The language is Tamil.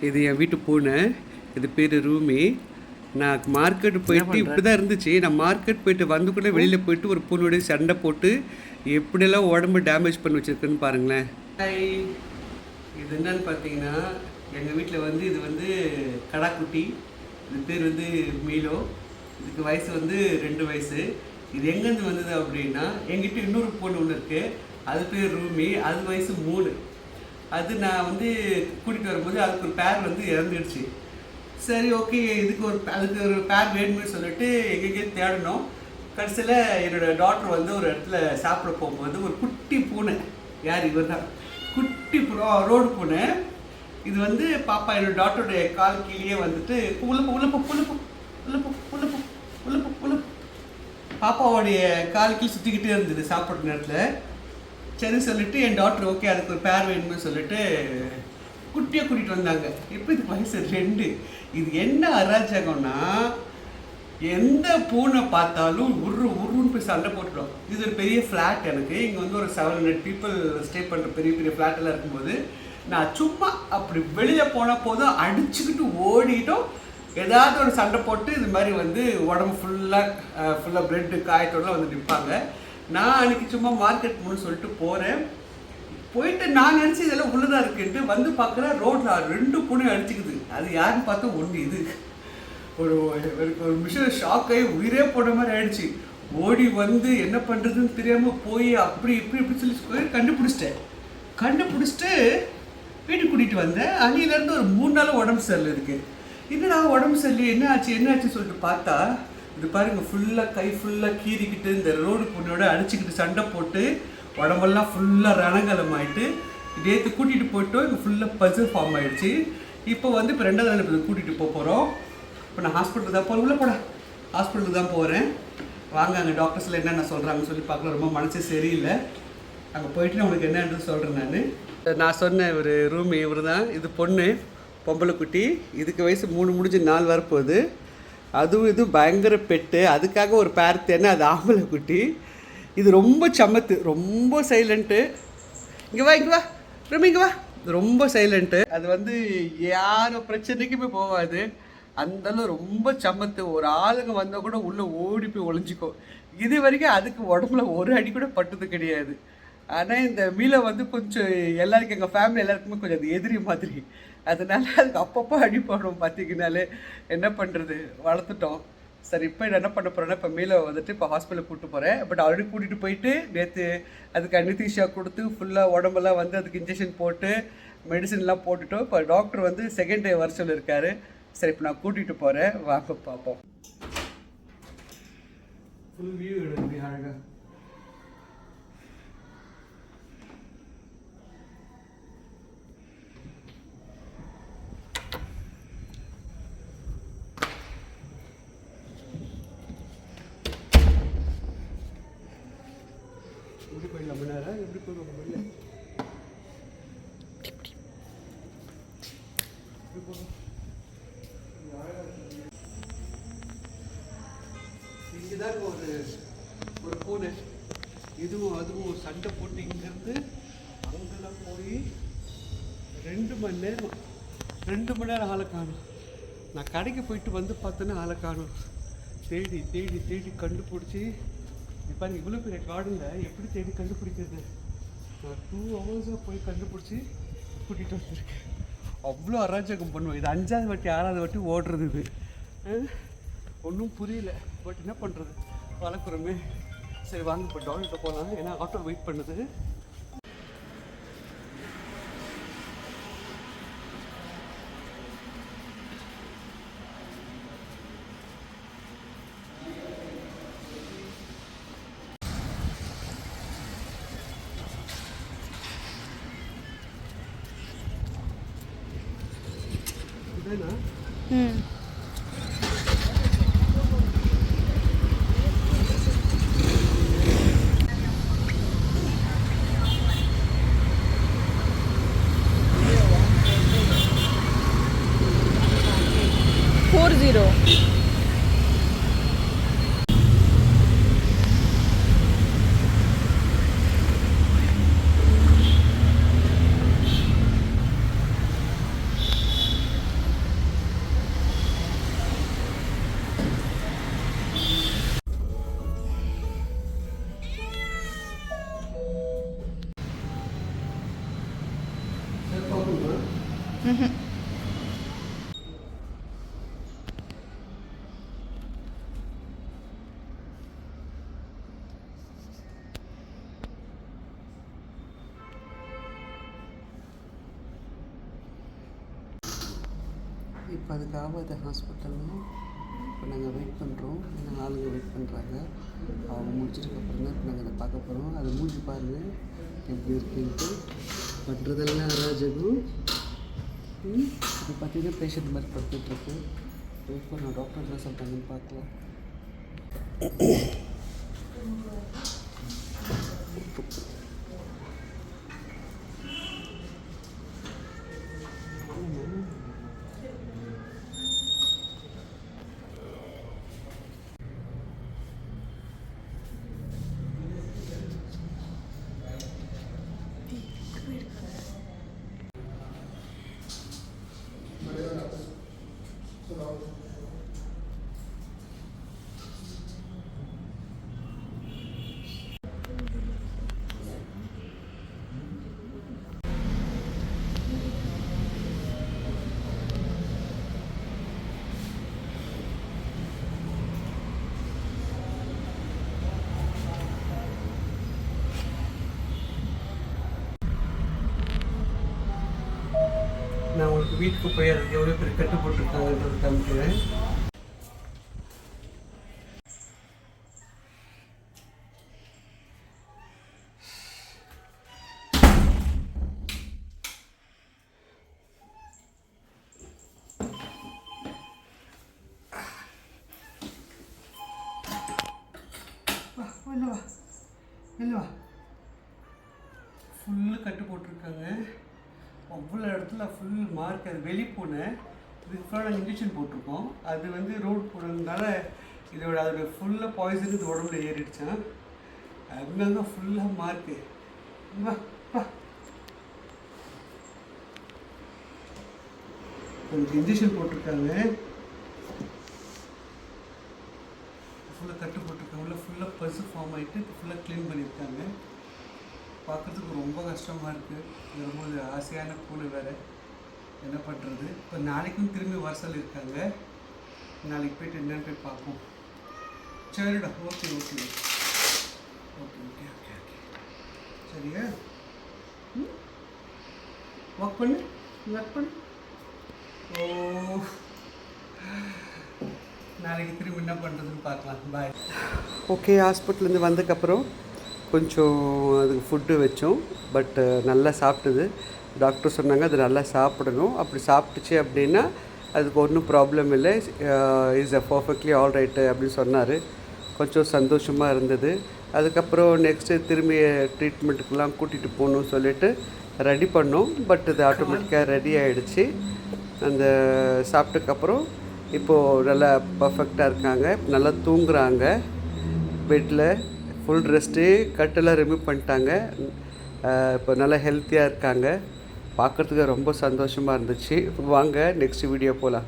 இது என் வீட்டு பூனை. இது பேர் ரூமி. நான் மார்க்கெட் போயிட்டு இப்படி தான் இருந்துச்சு. நான் மார்க்கெட் போயிட்டு வந்து கூட வெளியில் போயிட்டு ஒரு பூனோடைய சண்டை போட்டு எப்படியெல்லாம் உடம்பு டேமேஜ் பண்ணி வச்சுருக்குன்னு பாருங்களேன். இது என்னன்னு பார்த்தீங்கன்னா, எங்கள் வீட்டில் வந்து இது வந்து கடாக்குட்டி. இது பேர் வந்து மீலோ. இதுக்கு வயசு வந்து 2 வயசு. இது எங்கேருந்து வந்தது அப்படின்னா, எங்கிட்ட இன்னொரு பொண்ணு ஒன்று இருக்குது. அது பேர் ரூமி. அது வயசு 3. அது நான் வந்து கூட்டிகிட்டு வரும்போது அதுக்கு ஒரு பேர் வந்து இறந்துடுச்சு. சரி, ஓகே, அதுக்கு ஒரு பேர் வேணும்னு சொல்லிட்டு எங்கெங்கே தேடணும். கடைசியில் என்னோடய டாக்டர் வந்து ஒரு இடத்துல சாப்பிட போகும்போது ஒரு குட்டி பூனை, யார் இவர் தான், குட்டி ரோடு பூனை. இது வந்து பாப்பா என்னோடய டாக்டருடைய கால் கீழே வந்துட்டு உள்ள பாப்பாவோடைய கால் கீழே சுற்றிக்கிட்டே இருந்தது சாப்பிட்ற நேரத்தில். சரி சொல்லிட்டு என் டாக்டர் ஓகே அதுக்கு ஒரு பேர் வேணும்னு சொல்லிட்டு குட்டியாக கூட்டிகிட்டு வந்தாங்க. இப்போ இதுக்கு வயசு 2. இது என்ன அராஜகம்னா, எந்த பூனை பார்த்தாலும் உருன்னு போய் சண்டை போட்டுடும். இது ஒரு பெரிய ஃப்ளாட். எனக்கு இங்கே வந்து ஒரு 700 பீப்புள் ஸ்டே பண்ணுற பெரிய பெரிய ஃப்ளாட்டெல்லாம் இருக்கும்போது நான் சும்மா அப்படி வெளியே போன போதும் அடிச்சுக்கிட்டு ஓடிட்டோம். ஏதாவது ஒரு சண்டை போட்டு இது மாதிரி வந்து உடம்பு ஃபுல்லாக பிரெட்டு காயத்தோடலாம் வந்து நிற்பாங்க. நான் அன்றைக்கி சும்மா மார்க்கெட் போகணும்னு சொல்லிட்டு போயிட்டு நான் நினச்சி இதெல்லாம் உள்ளதாக இருக்குன்ட்டு வந்து பார்க்குறேன், ரோட்டில் 2 பூனை அடிச்சுக்குது. அது யாருன்னு பார்த்தா ஒன்று இது. ஒரு மிஷின் ஷாக் ஆகி உயிரே போன மாதிரி ஆயிடுச்சு. ஓடி வந்து என்ன பண்ணுறதுன்னு தெரியாமல் போய் அப்படி இப்படி சொல்லி கண்டுபிடிச்சிட்டு வீட்டுக்கு கூட்டிகிட்டு வந்தேன். அன்னிலேருந்து ஒரு 3 நாள் உடம்பு சரியில்லை இருக்குது. என்னடா உடம்பு சரியில்லை, என்ன ஆச்சுன்னு சொல்லிட்டு பார்த்தா, இது பாருங்கள், கை ஃபுல்லாக கீறிக்கிட்டு இந்த ரோடு பொண்ணோட அடிச்சுக்கிட்டு சண்டை போட்டு உடம்பெல்லாம் ஃபுல்லாக ரணங்கலம் ஆகிட்டு நேற்று கூட்டிகிட்டு போயிட்டோம். இங்கே ஃபுல்லாக பசில் ஃபார்ம் ஆகிடுச்சு. இப்போ வந்து இப்போ 2வது நாள் இப்போ கூட்டிகிட்டு போகிறோம். இப்போ நான் ஹாஸ்பிட்டலுக்கு தான் போகிறேன். ஹாஸ்பிட்டலுக்கு தான் போகிறேன். வாங்க, அங்கே டாக்டர்ஸில் என்னென்ன சொல்கிறாங்கன்னு சொல்லி பார்க்கலாம். ரொம்ப மனசு சரியில்லை. அங்கே போயிட்டு நான் உங்களுக்கு என்னன்றது சொல்கிறேன். நான் சொன்ன ஒரு ரூம் இவர் தான். இது பொண்ணு, பொம்பளை குட்டி. இதுக்கு வயசு 3 முடிஞ்சு 4 வரப்போகுது. அதுவும் இது பயங்கர பெட்டு. அதுக்காக ஒரு பேர் தேனை. அது ஆம்பளை குட்டி. இது ரொம்ப சமத்து, ரொம்ப சைலண்ட்டு. இங்கே வா ரூமி, இங்கே வா. ரொம்ப சைலண்ட்டு. அது வந்து யாரும் பிரச்சனைக்குமே போகாது. அந்தளவு ரொம்ப சமத்து. ஒரு ஆளுங்க வந்தால் கூட உள்ளே ஓடி போய் ஒளிஞ்சிக்கும். இது வரைக்கும் அதுக்கு உடம்புல ஒரு அடி கூட பட்டது கிடையாது. ஆனால் இந்த மீலை வந்து கொஞ்சம் எல்லாருக்கும், எங்கள் ஃபேமிலி எல்லாருக்குமே கொஞ்சம் அது எதிரி மாதிரி. அதனால அதுக்கு அப்பப்போ அடி போடணும். பார்த்தீங்கன்னாலே என்ன பண்ணுறது, வளர்த்துட்டோம். சரி, இப்போ என்ன பண்ண போகிறேன்னா, இப்போ மீலை வந்துட்டு இப்போ ஹாஸ்பிட்டலுக்கு கூப்பிட்டு போகிறேன். பட் ஆல்ரெடி கூட்டிகிட்டு போயிட்டு நேற்று அதுக்கு அனிதீஷா கொடுத்து ஃபுல்லாக உடம்பெல்லாம் வந்து அதுக்கு இன்ஜெக்ஷன் போட்டு மெடிசன்லாம் போட்டுட்டோம். இப்போ டாக்டர் வந்து 2nd டே வர சொல்லியிருக்காரு. சரி, இப்போ நான் கூட்டிகிட்டு போகிறேன், வாங்க பார்ப்போம். ஃபுல் வியூ எடுங்க அழகாக. எப்படி போயிடலாம் முன்னாரா, எப்படி போயிடுவோம் வெளில? இங்கேதான் ஒரு பூனை. இதுவும் அதுவும் சண்டை போட்டு இங்கேருந்து அங்கெல்லாம் போய் 2 மணி நேரம் ஆளை காணும். நான் கடைக்கு போயிட்டு வந்து பார்த்தோன்னா ஆளை காணும். தேடி கண்டுபிடிச்சி, இப்போ இவ்வளோ பெரிய கார்டில் எப்படி தேடி கண்டுபிடிக்கிறது? நான் 2 ஹவர்ஸாக போய் கண்டுபிடிச்சி கூட்டிகிட்டு வந்திருக்கேன். அவ்வளோ அராஜகம் பண்ணுவோம். இது 5வது வாட்டி 6வது வாட்டி ஓடுறது. இது ஒன்றும் புரியல. பட் என்ன பண்ணுறது, வளர்க்குறோமே. சரி, வாங்க இப்போ டாக்டர்கிட்ட போகலாம். ஏன்னா ஆட்டோ வெயிட் பண்ணுது. இதுனா 40. இப்போ அதுக்காக அந்த ஹாஸ்பிட்டலில் இப்போ நாங்கள் வெயிட் பண்ணுறோம். எங்கள் ஆளுங்க வெயிட் பண்ணுறாங்க. அவங்க முடிச்சதுக்கப்புறம் தான் இப்போ நாங்கள் அதை பார்க்க போகிறோம். அதை மூஞ்சி பாருங்கள் எப்படி இருக்குன்ட்டு. பண்ணுறதெல்லாம் அராஜகம். இப்போ பார்த்தீங்கன்னா பேஷண்ட் மாதிரி படுத்துட்ருக்கு. வெயிட் பண்ண டாக்டர் என்ன சொல்கிறாங்கன்னு பார்க்கலாம். நான் உங்களுக்கு வீட்டுக்கு போய் அதுக்கு எவ்வளோ பேர் கட்டு போட்டிருக்காங்கன்றது காமிக்கிறேன். இல்லைவா ஃபுல்லு கட்டு போட்டிருக்காங்க. அவ்வளோ இடத்துல ஃபுல் மார்க். அது வெளி போனேன். இதுக்கு ஃபுல்லாக இன்ஜெக்ஷன் போட்டிருக்கோம். அது வந்து ரோடு போனதுனால அதோட ஃபுல்லாக பாய்சன் இது உடம்புல ஏறிடுச்சான். அங்கங்கே ஃபுல்லாக மார்க்கு. வா வா அதுக்கு இன்ஜெக்ஷன் போட்டிருக்காங்க. ஃபுல்லாக கட்டு போட்டிருக்காங்க. உள்ள ஃபுல்லாக பசு ஃபார்ம் ஆகிட்டு ஃபுல்லாக க்ளீன் பண்ணியிருக்காங்க. பார்க்குறதுக்கு ரொம்ப கஷ்டமாக இருக்குது. ரொம்ப ஆசையான பூனை வேறு. என்ன பண்ணுறது? இப்போ நாளைக்கும் திரும்பி வர சொல்லியிருக்காங்க. நாளைக்கு போய்ட்டு என்னென்னு போய் பார்ப்போம். சரிடா. Okay okay okay okay okay okay சரியா? ஒர்க் பண்ணு. ஓ, நாளைக்கு திரும்பி என்ன பண்ணுறதுன்னு பார்க்கலாம். பாய். ஓகே, ஹாஸ்பிட்டலேருந்து வந்ததுக்கப்புறம் கொஞ்சம் அதுக்கு ஃபுட்டு வச்சோம். பட்டு நல்லா சாப்பிட்டுது. டாக்டர் சொன்னாங்க அது நல்லா சாப்பிடணும். அப்படி சாப்பிட்டுச்சு அப்படின்னா அதுக்கு ஒன்றும் ப்ராப்ளம் இல்லை, is a perfectly all right அப்படின்னு சொன்னார். கொஞ்சம் சந்தோஷமாக இருந்தது. அதுக்கப்புறம் நெக்ஸ்ட்டு திரும்பி ட்ரீட்மெண்ட்டுக்கெலாம் கூட்டிகிட்டு போகணுன்னு சொல்லிவிட்டு ரெடி பண்ணோம். பட் இது ஆட்டோமேட்டிக்காக ரெடி ஆகிடுச்சு. அந்த சாப்பிட்டதுக்கப்புறம் இப்போது நல்லா பர்ஃபெக்டாக இருக்காங்க. நல்லா தூங்குறாங்க பெட்டில். ஃபுல் ரெஸ்ட்டு, கட்டெல்லாம் ரிமூவ் பண்ணிட்டாங்க. இப்போ நல்லா ஹெல்த்தியாக இருக்காங்க. பார்க்குறதுக்கு ரொம்ப சந்தோஷமாக இருந்துச்சு. வாங்க நெக்ஸ்ட் வீடியோ போகலாம்.